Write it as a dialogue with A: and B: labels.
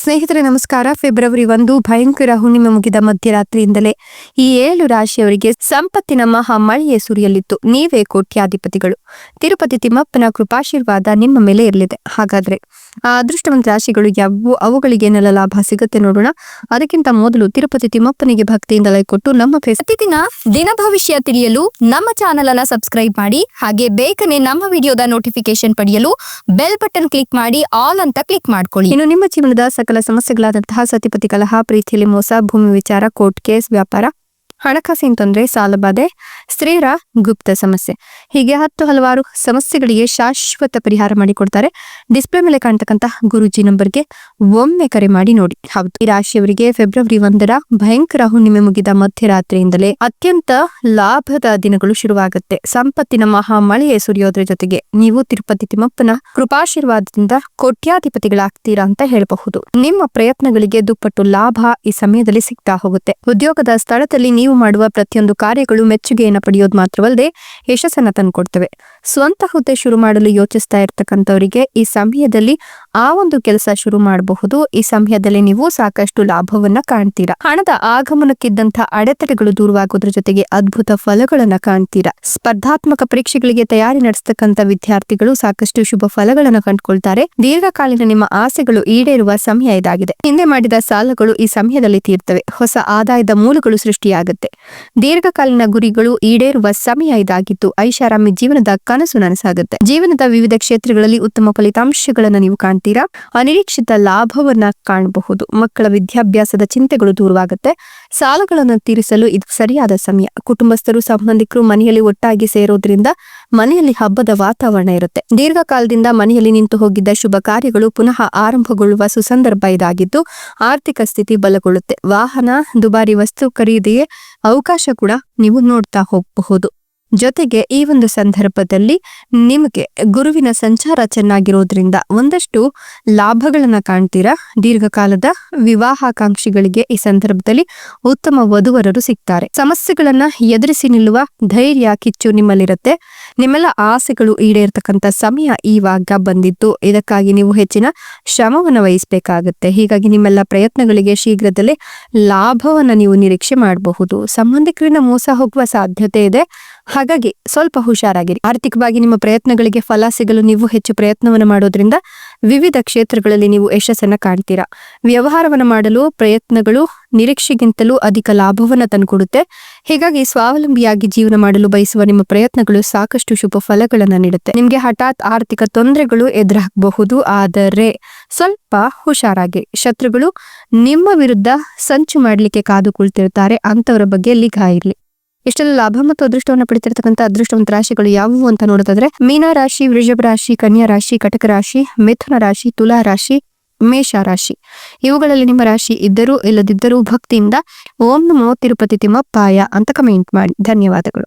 A: ಸ್ನೇಹಿತರೆ ನಮಸ್ಕಾರ. ಫೆಬ್ರವರಿ 1 ಭಯಂಕರ ಹುಣ್ಣಿಮೆ ಮುಗಿದ ಮಧ್ಯರಾತ್ರಿಯಿಂದಲೇ ಈ 7 ರಾಶಿಯವರಿಗೆ ಸಂಪತ್ತಿನ ಮಹಾ ಮಳೆಯೇ ಸುರಿಯಲಿತ್ತು. ನೀವೇ ಕೋಟ್ಯಾಧಿಪತಿಗಳು. ತಿರುಪತಿ ತಿಮ್ಮಪ್ಪನ ಕೃಪಾಶೀರ್ವಾದ ನಿಮ್ಮ ಮೇಲೆ ಇರಲಿದೆ. ಹಾಗಾದ್ರೆ ಆ ಅದೃಷ್ಟವಂತ ರಾಶಿಗಳು ಯಾವುವು, ಅವುಗಳಿಗೇನೆಲ್ಲ ಲಾಭ ಸಿಗುತ್ತೆ ನೋಡೋಣ. ಅದಕ್ಕಿಂತ ಮೊದಲು ತಿರುಪತಿ ತಿಮ್ಮಪ್ಪನಿಗೆ ಭಕ್ತಿಯಿಂದ ಲೈಕ್ ಕೊಟ್ಟು ನಮ್ಮ ಪ್ರತಿದಿನ ದಿನ ಭವಿಷ್ಯ ತಿಳಿಯಲು ನಮ್ಮ ಚಾನೆಲ್ ಅನ್ನ ಸಬ್ಸ್ಕ್ರೈಬ್ ಮಾಡಿ. ಹಾಗೆ ಬೇಗನೆ ನಮ್ಮ ವಿಡಿಯೋದ ನೋಟಿಫಿಕೇಶನ್ ಪಡೆಯಲು ಬೆಲ್ ಬಟನ್ ಕ್ಲಿಕ್ ಮಾಡಿ ಆಲ್ ಅಂತ ಕ್ಲಿಕ್ ಮಾಡ್ಕೊಳ್ಳಿ. ಇನ್ನು ನಿಮ್ಮ ಜೀವನದ ಸಕಲ ಸಮಸ್ಯೆಗಳಾದಂತಹ ಸತಿಪತಿ ಕಲಹ, ಪ್ರೀತಿಯಲ್ಲಿ ಮೋಸ, ಭೂಮಿ ವಿಚಾರ, ಕೋರ್ಟ್ ಕೇಸ್, ವ್ಯಾಪಾರ, ಹಣಕಾಸಿನ ತೊಂದರೆ, ಸಾಲಬಾಧೆ, ಸ್ತ್ರೀಯರ ಗುಪ್ತ ಸಮಸ್ಯೆ, ಹೀಗೆ ಹಲವಾರು ಸಮಸ್ಯೆಗಳಿಗೆ ಶಾಶ್ವತ ಪರಿಹಾರ ಮಾಡಿಕೊಡ್ತಾರೆ. ಡಿಸ್ಪ್ಲೇ ಮೇಲೆ ಕಾಣ್ತಕ್ಕಂತ ಗುರೂಜಿ ನಂಬರ್ಗೆ ಒಮ್ಮೆ ಕರೆ ಮಾಡಿ ನೋಡಿ. ಹೌದು, ಈ ರಾಶಿಯವರಿಗೆ ಫೆಬ್ರವರಿ 1 ಭಯಂಕರ ಹುಣ್ಣಿಮೆ ಮುಗಿದ ಮಧ್ಯರಾತ್ರಿಯಿಂದಲೇ ಅತ್ಯಂತ ಲಾಭದ ದಿನಗಳು ಶುರುವಾಗುತ್ತೆ. ಸಂಪತ್ತಿನ ಮಹಾ ಮಳೆಯೇ ಸುರಿಯೋದ್ರ ಜೊತೆಗೆ ನೀವು ತಿರುಪತಿ ತಿಮ್ಮಪ್ಪನ ಕೃಪಾಶೀರ್ವಾದದಿಂದ ಕೋಟ್ಯಾಧಿಪತಿಗಳಾಗ್ತೀರಾ ಅಂತ ಹೇಳಬಹುದು. ನಿಮ್ಮ ಪ್ರಯತ್ನಗಳಿಗೆ ದುಪ್ಪಟ್ಟು ಲಾಭ ಈ ಸಮಯದಲ್ಲಿ ಸಿಗ್ತಾ ಹೋಗುತ್ತೆ. ಉದ್ಯೋಗದ ಸ್ಥಳದಲ್ಲಿ ನೀವು ಮಾಡುವ ಪ್ರತಿಯೊಂದು ಕಾರ್ಯಗಳು ಮೆಚ್ಚುಗೆಯನ್ನು ಪಡೆಯೋದು ಮಾತ್ರವಲ್ಲದೆ ಯಶಸ್ಸನ್ನ ತಂದುಕೊಡ್ತವೆ. ಸ್ವಂತ ಹುದ್ದೆ ಶುರು ಮಾಡಲು ಯೋಚಿಸ್ತಾ ಇರ್ತಕ್ಕಂಥವರಿಗೆ ಈ ಸಮಯದಲ್ಲಿ ಆ ಒಂದು ಕೆಲಸ ಶುರು ಮಾಡಬಹುದು. ಈ ಸಮಯದಲ್ಲಿ ನೀವು ಸಾಕಷ್ಟು ಲಾಭವನ್ನ ಕಾಣ್ತೀರಾ. ಹಣದ ಆಗಮನಕ್ಕಿದ್ದಂತಹ ಅಡೆತಡೆಗಳು ದೂರವಾಗೋದ್ರ ಜೊತೆಗೆ ಅದ್ಭುತ ಫಲಗಳನ್ನ ಕಾಣ್ತೀರಾ. ಸ್ಪರ್ಧಾತ್ಮಕ ಪರೀಕ್ಷೆಗಳಿಗೆ ತಯಾರಿ ನಡೆಸತಕ್ಕಂತ ವಿದ್ಯಾರ್ಥಿಗಳು ಸಾಕಷ್ಟು ಶುಭ ಫಲಗಳನ್ನ ಕಂಡುಕೊಳ್ತಾರೆ. ದೀರ್ಘಕಾಲೀನ ನಿಮ್ಮ ಆಸೆಗಳು ಈಡೇರುವ ಸಮಯ ಇದಾಗಿದೆ. ಹಿಂದೆ ಮಾಡಿದ ಸಾಲಗಳು ಈ ಸಮಯದಲ್ಲಿ ತೀರ್ತವೆ. ಹೊಸ ಆದಾಯದ ಮೂಲಗಳು ಸೃಷ್ಟಿಯಾಗುತ್ತೆ. ದೀರ್ಘಕಾಲೀನ ಗುರಿಗಳು ಈಡೇರುವ ಸಮಯ ಇದಾಗಿತ್ತು. ಐಷಾರಾಮಿ ಜೀವನದ ಕನಸು ನನಸಾಗುತ್ತೆ. ಜೀವನದ ವಿವಿಧ ಕ್ಷೇತ್ರಗಳಲ್ಲಿ ಉತ್ತಮ ಫಲಿತಾಂಶಗಳನ್ನು ನೀವು ಕಾಣ್ತೀರಾ. ಅನಿರೀಕ್ಷಿತ ಲಾಭವನ್ನ ಕಾಣಬಹುದು. ಮಕ್ಕಳ ವಿದ್ಯಾಭ್ಯಾಸದ ಚಿಂತೆಗಳು ದೂರವಾಗುತ್ತೆ. ಸಾಲಗಳನ್ನು ತೀರಿಸಲು ಇದು ಸರಿಯಾದ ಸಮಯ. ಕುಟುಂಬಸ್ಥರು, ಸಂಬಂಧಿಕರು ಮನೆಯಲ್ಲಿ ಒಟ್ಟಾಗಿ ಸೇರೋದ್ರಿಂದ ಮನೆಯಲ್ಲಿ ಹಬ್ಬದ ವಾತಾವರಣ ಇರುತ್ತೆ. ದೀರ್ಘಕಾಲದಿಂದ ಮನೆಯಲ್ಲಿ ನಿಂತು ಹೋಗಿದ್ದ ಶುಭ ಕಾರ್ಯಗಳು ಪುನಃ ಆರಂಭಗೊಳ್ಳುವ ಸುಸಂದರ್ಭ ಇದಾಗಿದ್ದು ಆರ್ಥಿಕ ಸ್ಥಿತಿ ಬಲಗೊಳ್ಳುತ್ತೆ. ವಾಹನ, ದುಬಾರಿ ವಸ್ತು ಖರೀದಿಗೆ ಅವಕಾಶ ಕೂಡ ನೀವು ನೋಡ್ತಾ ಹೋಗಬಹುದು. ಜೊತೆಗೆ ಈ ಒಂದು ಸಂದರ್ಭದಲ್ಲಿ ನಿಮಗೆ ಗುರುವಿನ ಸಂಚಾರ ಚೆನ್ನಾಗಿರೋದ್ರಿಂದ ಒಂದಷ್ಟು ಲಾಭಗಳನ್ನ ಕಾಣ್ತೀರಾ. ದೀರ್ಘಕಾಲದ ವಿವಾಹಾಕಾಂಕ್ಷಿಗಳಿಗೆ ಈ ಸಂದರ್ಭದಲ್ಲಿ ಉತ್ತಮ ವಧುವರರು ಸಿಗ್ತಾರೆ. ಸಮಸ್ಯೆಗಳನ್ನ ಎದುರಿಸಿ ನಿಲ್ಲುವ ಧೈರ್ಯ, ಕಿಚ್ಚು ನಿಮ್ಮಲ್ಲಿರುತ್ತೆ. ನಿಮ್ಮೆಲ್ಲ ಆಸೆಗಳು ಈಡೇರ್ತಕ್ಕಂಥ ಸಮಯ ಇವಾಗ ಬಂದಿದ್ದು. ಇದಕ್ಕಾಗಿ ನೀವು ಹೆಚ್ಚಿನ ಶ್ರಮವನ್ನು ವಹಿಸಬೇಕಾಗುತ್ತೆ. ಹೀಗಾಗಿ ನಿಮ್ಮೆಲ್ಲ ಪ್ರಯತ್ನಗಳಿಗೆ ಶೀಘ್ರದಲ್ಲೇ ಲಾಭವನ್ನ ನೀವು ನಿರೀಕ್ಷೆ ಮಾಡಬಹುದು. ಸಂಬಂಧಿಕರಿಂದ ಮೋಸ ಹೋಗುವ ಸಾಧ್ಯತೆ ಇದೆ. ಹಾಗಾಗಿ ಸ್ವಲ್ಪ ಹುಷಾರಾಗಿರಿ. ಆರ್ಥಿಕವಾಗಿ ನಿಮ್ಮ ಪ್ರಯತ್ನಗಳಿಗೆ ಫಲ ಸಿಗಲು ನೀವು ಹೆಚ್ಚು ಪ್ರಯತ್ನವನ್ನು ಮಾಡೋದ್ರಿಂದ ವಿವಿಧ ಕ್ಷೇತ್ರಗಳಲ್ಲಿ ನೀವು ಯಶಸ್ಸನ್ನ ಕಾಣ್ತೀರಾ. ವ್ಯವಹಾರವನ್ನು ಮಾಡಲು ಪ್ರಯತ್ನಗಳು ನಿರೀಕ್ಷೆಗಿಂತಲೂ ಅಧಿಕ ಲಾಭವನ್ನ ತಂದುಕೊಡುತ್ತೆ. ಹೀಗಾಗಿ ಸ್ವಾವಲಂಬಿಯಾಗಿ ಜೀವನ ಮಾಡಲು ಬಯಸುವ ನಿಮ್ಮ ಪ್ರಯತ್ನಗಳು ಸಾಕಷ್ಟು ಶುಭ ಫಲಗಳನ್ನ ನೀಡುತ್ತೆ. ನಿಮ್ಗೆ ಹಠಾತ್ ಆರ್ಥಿಕ ತೊಂದರೆಗಳು ಎದುರಾಗಬಹುದು. ಆದರೆ ಸ್ವಲ್ಪ ಹುಷಾರಾಗಿ. ಶತ್ರುಗಳು ನಿಮ್ಮ ವಿರುದ್ಧ ಸಂಚು ಮಾಡ್ಲಿಕ್ಕೆ ಕಾದು ಕುಳಿತಿರ್ತಾರೆ. ಅಂತವರ ಬಗ್ಗೆ ನಿಗಾ ಇರ್ಲಿ. ಇಷ್ಟೆಲ್ಲ ಲಾಭ ಮತ್ತು ಅದೃಷ್ಟವನ್ನು ಪಡಿತಿರ್ತಕ್ಕಂಥ ಅದೃಷ್ಟವಂತ ರಾಶಿಗಳು ಯಾವುವು ಅಂತ ನೋಡೋದಾದ್ರೆ ಮೀನ ರಾಶಿ, ವೃಷಭ ರಾಶಿ, ಕನ್ಯಾ ರಾಶಿ, ಕಟಕ ರಾಶಿ, ಮಿಥುನ ರಾಶಿ, ತುಲಾ ರಾಶಿ, ಮೇಷ ರಾಶಿ. ಇವುಗಳಲ್ಲಿ ನಿಮ್ಮ ರಾಶಿ ಇದ್ದರೂ ಇಲ್ಲದಿದ್ದರೂ ಭಕ್ತಿಯಿಂದ ಓಂ ನಮೋ ತಿರುಪತಿ ತಿಮ್ಮಪ್ಪಾಯ ಅಂತ ಕಮೆಂಟ್ ಮಾಡಿ. ಧನ್ಯವಾದಗಳು.